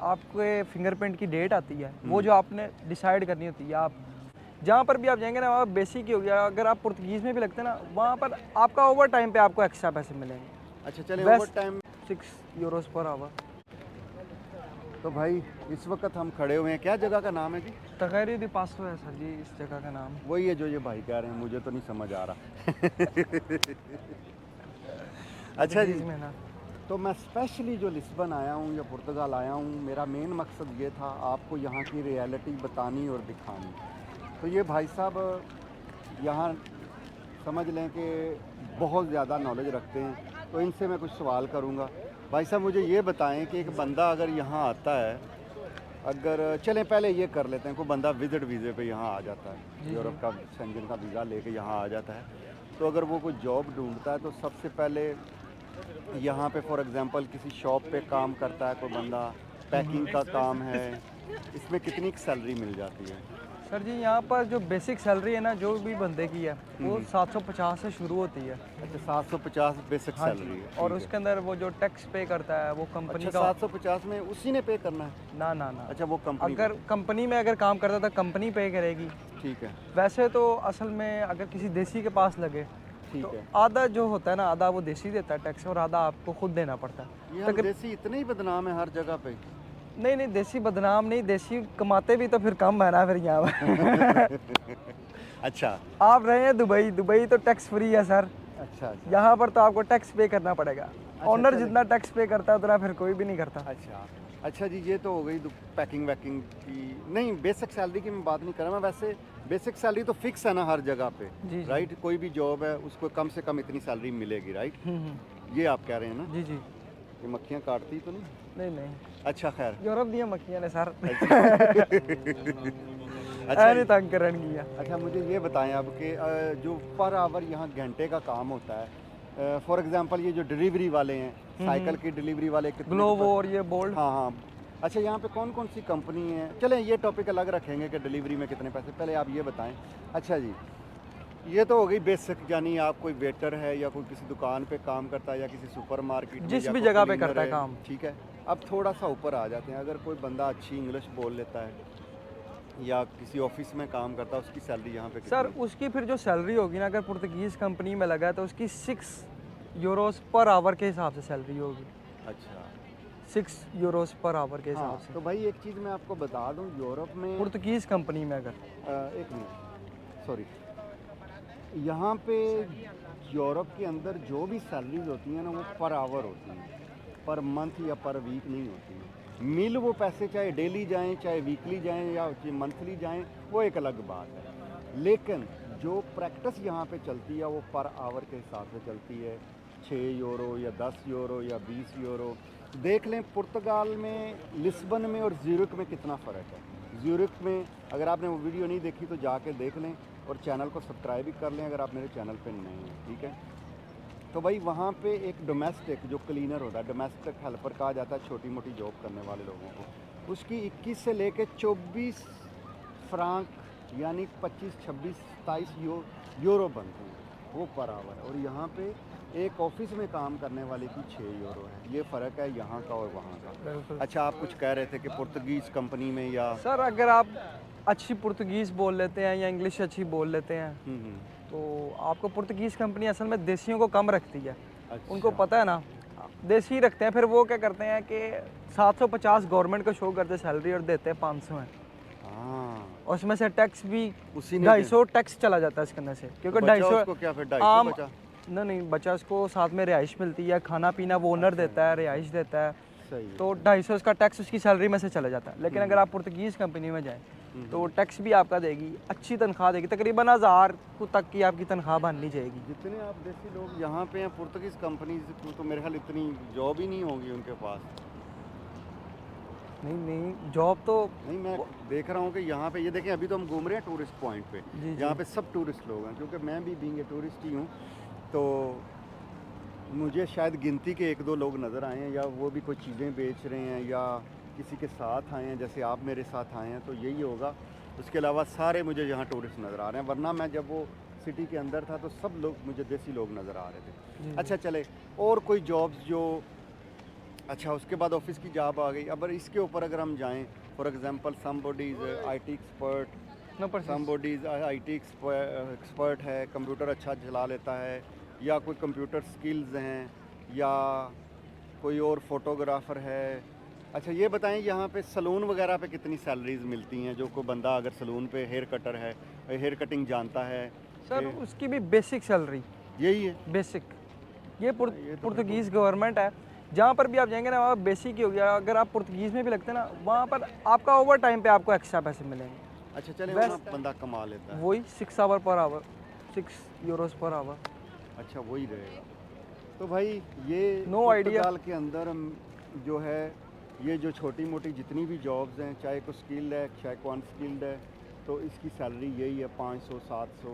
आपके फिंगरप्रिंट की डेट आती है, वो जो आपने डिसाइड करनी होती है। आप जहाँ पर भी आप जाएंगे ना, वहाँ बेसिक ही हो गया। अगर आप पुर्तगीज़ में भी लगते हैं ना, वहाँ पर आपका ओवर टाइम पे आपको एक्स्ट्रा पैसे मिलेंगे। अच्छा चले, बस over time 6 Euros per hour. तो भाई इस वक्त हम खड़े हुए हैं, क्या जगह का नाम है जी? तगैरी दी पासो है सर जी इस जगह का नाम। वही है जो ये भाई कह रहे हैं, मुझे तो नहीं समझ आ रहा। अच्छा जी, पुर्तगीज़ में ना। तो मैं स्पेशली जो लिस्बन आया हूँ या पुर्तगाल आया हूँ, मेरा मेन मकसद ये था आपको यहाँ की रियलिटी बतानी और दिखानी। तो ये भाई साहब यहाँ समझ लें कि बहुत ज़्यादा नॉलेज रखते हैं, तो इनसे मैं कुछ सवाल करूँगा। भाई साहब मुझे ये बताएं कि एक बंदा अगर यहाँ आता है, अगर चलें पहले ये कर लेते हैं, कोई बंदा विज़िट वीज़े पे यहाँ आ जाता है, जी यूरोप का शेंजन का वीज़ा लेके यहाँ आ जाता है, तो अगर वो कोई जॉब ढूंढता है तो सबसे पहले यहाँ पे फॉर एग्जांपल किसी शॉप पे काम करता है कोई बंदा, पैकिंग का काम है, इसमें कितनी सैलरी मिल जाती है? सर जी यहाँ पर जो बेसिक सैलरी है ना, जो भी बंदे की है वो 750 से शुरू होती है। अच्छा 750 बेसिक हाँ सैलरी जी। है, और ठीक उसके है। अंदर वो जो टैक्स पे करता है वो कंपनी अच्छा का। 750 में उसी ने पे करना है? ना ना ना, अच्छा वो कंपनी अगर कंपनी में अगर काम करता तो कंपनी पे करेगी। ठीक है, वैसे तो असल में अगर किसी देसी के पास लगे ठीक तो है। आधा जो होता है ना, आधा वो देसी देता है टैक्स और आधा आपको खुद देना पड़ता है। ये हम देसी इतने ही बदनाम है हर जगह पे। नहीं नहीं, देसी बदनाम नहीं, देसी कमाते भी तो फिर कम है ना फिर यहाँ पर। अच्छा आप रहे हैं दुबई, दुबई तो टैक्स फ्री है सर। अच्छा अच्छा यहाँ पर तो आपको टैक्स पे करना पड़ेगा। ओनर चले। जितना टैक्स पे करता है उतना फिर कोई भी नहीं करता। अच्छा अच्छा जी, ये तो हो गई पैकिंग वैकिंग की। नहीं, बेसिक सैलरी की मैं बात नहीं कर रहा, मैं वैसे बेसिक सैलरी तो फिक्स है ना हर जगह पे, जी जी। राइट? कोई भी जॉब है उसको कम से कम इतनी सैलरी मिलेगी, राइट? ये आप कह रहे हैं ना? जी जी। ये मक्खियाँ काटती तो नहीं? नहीं नहीं, अच्छा खैर। यूरोप दिया मक्खियाँ ने सर। अच्छा नहीं तंग करन गया। अच्छा मुझे ये बताएं अब कि जो पर आवर यहाँ घंटे का काम होता है, फॉर एग्जांपल ये जो डिलीवरी वाले हैं, साइकिल की डिलीवरी वाले कितने ग्लोवो और ये बोल्ड। हाँ हाँ। अच्छा यहाँ पे कौन कौन सी कंपनी है? चलें ये टॉपिक अलग रखेंगे कि डिलीवरी में कितने पैसे, पहले आप ये बताएं। अच्छा जी, ये तो हो गई बेसिक, यानी आप कोई वेटर है या कोई किसी दुकान पे काम करता है या किसी सुपर मार्केट में जिस या भी कोई जगह पे क्लीनर करता है काम। ठीक है। अब थोड़ा सा ऊपर आ जाते हैं, अगर कोई बंदा अच्छी इंग्लिश बोल लेता है या किसी ऑफिस में काम करता है, उसकी सैलरी यहाँ पे सर कितनी? उसकी फिर जो सैलरी होगी ना, अगर पुर्तगीज़ कंपनी में लगा है तो उसकी 6 यूरोस पर आवर के हिसाब से सैलरी होगी। अच्छा 6 यूरोस पर आवर के हिसाब हाँ, से तो भाई एक चीज़ मैं आपको बता दूँ, यूरोप में पुर्तगीज़ कंपनी में अगर। एक मिनट सॉरी, यहाँ पे यूरोप के अंदर जो भी सैलरीज होती हैं ना, वो पर आवर होती हैं, पर मंथ या पर वीक नहीं होती हैं। मिल वो पैसे चाहे डेली जाएं, चाहे वीकली जाएं या मंथली जाएं, वो एक अलग बात है। लेकिन जो प्रैक्टिस यहाँ पे चलती है वो पर आवर के हिसाब से चलती है, 6 यूरो या 10 यूरो या 20 यूरो। देख लें पुर्तगाल में, लिस्बन में और ज़्यूरिख में कितना फ़र्क है। ज़्यूरिख में अगर आपने वो वीडियो नहीं देखी तो जाके देख लें और चैनल को सब्सक्राइब भी कर लें अगर आप मेरे चैनल पे नए हैं, ठीक है? तो भाई वहाँ पे एक डोमेस्टिक जो क्लीनर होता है, डोमेस्टिक हेल्पर कहा जाता है छोटी मोटी जॉब करने वाले लोगों को, उसकी 21 से लेके 24 फ्रांक यानी 25, 26, 27 यूरो बनते हैं वो पर आवर। और यहाँ पे एक ऑफिस में काम करने वाले की 6 यूरो है। ये फ़र्क है यहाँ का और वहाँ का। बिल्कुल। अच्छा आप कुछ कह रहे थे कि पुर्तगीज़ कंपनी में या सर अगर आप अच्छी पुर्तगीज़ बोल लेते हैं या इंग्लिश अच्छी बोल लेते हैं तो आपको पुर्तगीज़ कंपनी असल में देसियों को कम रखती है। अच्छा उनको पता है ना, देसी रखते हैं। फिर वो क्या करते हैं कि 750 गवर्नमेंट को शो करते सैलरी और देते हैं 500 है। हाँ, और उसमें से टैक्स भी उसी ने 250 टैक्स चला जाता है इसके अंदर से, क्योंकि बचा 250 उसको क्या फिर 250 आम बचा? नहीं बचा उसको साथ में रिहाइश मिलती है, खाना पीना वो ओनर देता है, रिहाइश देता है। सही है। तो 250 उसका टैक्स उसकी सैलरी में से चला जाता है। लेकिन अगर आप पुर्तगीज़ कंपनी में जाएं तो टैक्स भी आपका देगी, अच्छी तनख्वाह देगी, तकरीबन 1000 तक की आपकी तनख्वाह बननी जाएगी। जितने आप देसी लोग यहाँ पे हैं पुर्तगीज़ कंपनीज को, तो मेरे ख्याल इतनी जॉब ही नहीं होगी उनके पास। नहीं नहीं, जॉब तो नहीं, मैं देख रहा हूँ कि यहाँ पे ये देखें, अभी तो हम घूम रहे हैं टूरिस्ट पॉइंट पे, जी यहाँ पे सब टूरिस्ट लोग हैं, क्योंकि मैं भी बीइंग ए टूरिस्ट ही हूँ, तो मुझे शायद गिनती के 1-2 लोग नज़र आए हैं, या वो भी कोई चीज़ें बेच रहे हैं या किसी के साथ आए हैं, जैसे आप मेरे साथ आए हैं, तो यही होगा। उसके अलावा सारे मुझे यहाँ टूरिस्ट नज़र आ रहे हैं, वरना मैं जब वो सिटी के अंदर था तो सब लोग मुझे देसी लोग नज़र आ रहे थे। अच्छा चले, और कोई जॉब्स जो अच्छा, उसके बाद ऑफिस की जॉब आ गई। अब इसके ऊपर अगर हम जाएं, for example somebody is IT expert, no पर समबॉडी इज़ आईटी एक्सपर्ट है, कंप्यूटर अच्छा चला लेता है, या कोई कंप्यूटर स्किल्स हैं, या कोई और फोटोग्राफर है। अच्छा ये बताएं, यहाँ पे सलून वगैरह पे कितनी सैलरीज मिलती हैं? जो कोई बंदा अगर सलून पे हेयर कटर है, हेयर कटिंग जानता है, सर ये- उसकी भी बेसिक सैलरी, यही है। बेसिक। ये ये तो फिर पुर्तगीज़ गवर्नमेंट है, जहाँ पर भी आप जाएंगे ना वहाँ बेसिक ही हो गया। अगर आप पुर्तगीज़ में भी लगते हैं ना, वहाँ पर आपका ओवर टाइम पे आपको एक्स्ट्रा पैसे मिलेंगे। अच्छा चले, बस वहाँ बंदा कमा लेता है। वही 6 our per hour, 6 Euros per hour. अच्छा वही रहेगा। तो भाई ये No idea। पुर्तगाल के अंदर जो है, ये जो छोटी मोटी जितनी भी जॉब्स हैं, चाहे कोई स्किल्ड है चाहे कोई अनस्किल्ड है, तो इसकी सैलरी यही है 500-700,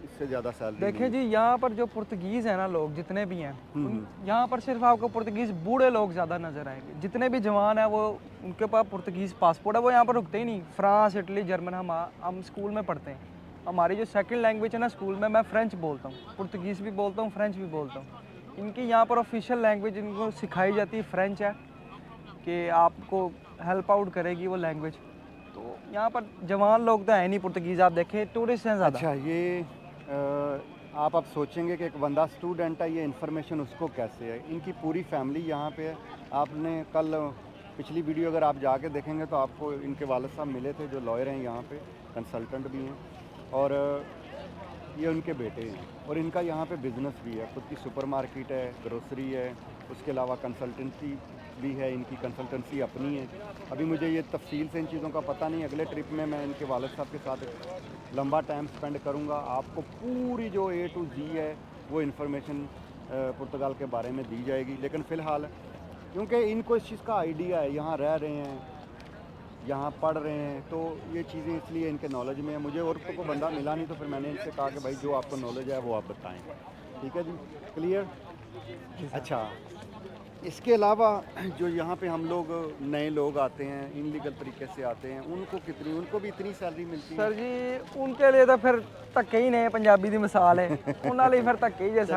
इससे ज़्यादा सैलरी देखिए जी, यहाँ पर जो पुर्तगीज़ हैं ना लोग जितने भी हैं, हम्म। यहाँ पर सिर्फ आपको पुर्तगीज़ बूढ़े लोग ज़्यादा नज़र आएंगे। जितने भी जवान हैं वो उनके पास पुर्तगीज़ पासपोर्ट है, वो यहाँ पर रुकते ही नहीं। फ्रांस, इटली, जर्मन, हम स्कूल में पढ़ते हैं। हमारी जो सेकंड लैंग्वेज है ना स्कूल में, मैं फ्रेंच बोलता हूँ, पुर्तगीज़ भी बोलता हूँ, फ्रेंच भी बोलता हूँ। इनकी यहाँ पर ऑफिशियल लैंग्वेज इनको सिखाई जाती है फ्रेंच है, कि आपको हेल्प आउट करेगी वो लैंग्वेज। तो यहाँ पर जवान लोग तो है नहीं पुर्तगीज़, आप देखें टूरिस्ट हैं ज़्यादा। अच्छा ये आप अब सोचेंगे कि एक बंदा स्टूडेंट है, ये इन्फॉर्मेशन उसको कैसे है? इनकी पूरी फैमिली यहाँ पे है। आपने कल पिछली वीडियो अगर आप जाके देखेंगे तो आपको इनके वालिद साहब मिले थे, जो लॉयर हैं यहाँ पे, कंसल्टेंट भी हैं, और ये उनके बेटे हैं। और इनका यहाँ पे बिज़नेस भी है, खुद की सुपरमार्केट है, ग्रोसरी है, उसके अलावा कंसल्टेंसी भी है, इनकी कंसल्टेंसी अपनी है। अभी मुझे ये तफसील से इन चीज़ों का पता नहीं। अगले ट्रिप में मैं इनके वालिद साहब के साथ लंबा टाइम स्पेंड करूँगा, आपको पूरी जो A to Z है वो इन्फॉर्मेशन पुर्तगाल के बारे में दी जाएगी। लेकिन फ़िलहाल क्योंकि इनको इस चीज़ का आइडिया है, यहाँ रह रहे हैं, यहाँ पढ़ रहे हैं, तो ये चीज़ें इसलिए इनके नॉलेज में है। मुझे और तो कोई बंदा मिला नहीं, तो फिर मैंने इनसे कहा कि भाई जो आपको नॉलेज है वो आप बताएं। ठीक है जी, क्लियर। अच्छा, इसके अलावा जो यहाँ पे हम लोग नए लोग आते हैं, इनलीगल तरीके से आते हैं, उनको भी इतनी सैलरी मिलती है? सर जी उनके लिए तो फिर धक्के ही ने, पंजाबी दी मिसाल है, उन्होंने लिए फिर धक्के ही जैसा।